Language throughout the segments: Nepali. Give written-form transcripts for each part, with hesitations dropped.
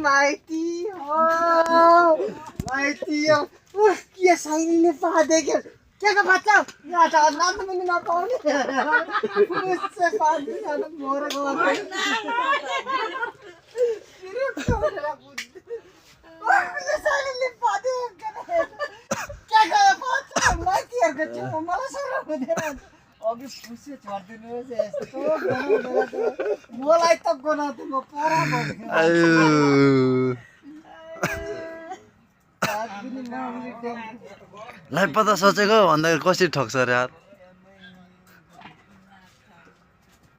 माइती हो माइती हो के साइलीले पादेको के को बच्चा यहाँ त नाच्न पनि नपाउने उससे पादी खान मोरेको के साइलीले पादेको के को बच्चा माइतीहरुको छेउमा मलाई साह्रो हुँदैन अघि पुसे झर्दिनु यस्तो मलाई त गनाउँदै म परा लाइफ पत्ता सोचेको भन्दा कसरी ठग्छ रे यार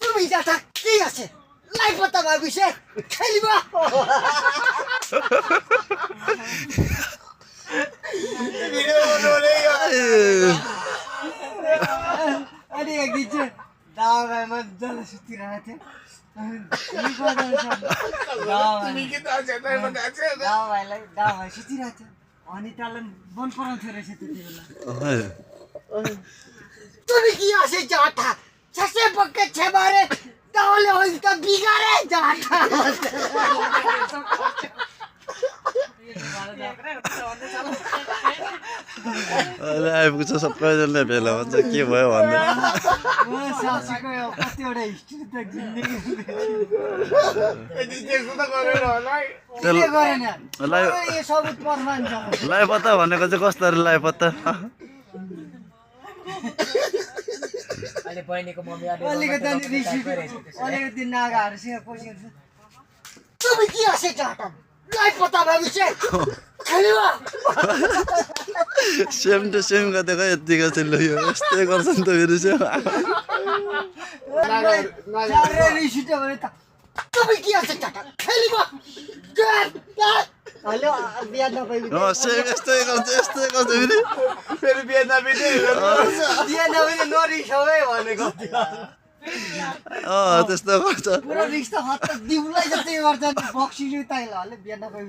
তুমি যাতা কি আছে লাইফ পতা ভাবিছে খেলিবা ভিডিও বলে अरे एक दिन चाहिँ दावामा मजाले सुतिरहेको थिएँ दावाभाइ सुतिरहेको थियो अनितालाई मन पराउँथ्यो रहेछ त्यति बेला তুমি কি আসে जाटा छसे पक्के छे बारे दावले होई त बिगारे जाटा आइपुग्छ सबैजनाले भेला भन्छ के भयो भन्दै सासीको कतिवटा हिस्ट्री त जिन्दगी यो सबुत प्रमाण छ लाइफ पत्ता भनेको चाहिँ कस्तो रे लाइफ पत्ता अहिले बहिनीको मम्मी अलिकति नागाहरूसँग पसिन्छ তুমি কি আসে जाटा लाइफ पता भविष्य खेलिवा सेम टु सेम गरेको यतिको चाहिँ ल यो यस्तै गर्छ नि त फेरि चाहिँ चारे रिसिटो भने त তুমি কি আসে जाटा खेलिवा हेलो बिहा नभई सेम यस्तै गर्छ फेरि फेरि बिहा नबिने बिहा नभई नरिसाउँ भनेको त्यस्तो गर्छ पुरा रिस त हत्त दिउलाई जस्तै गर्छ नि बक्सी तैले बिहा नभई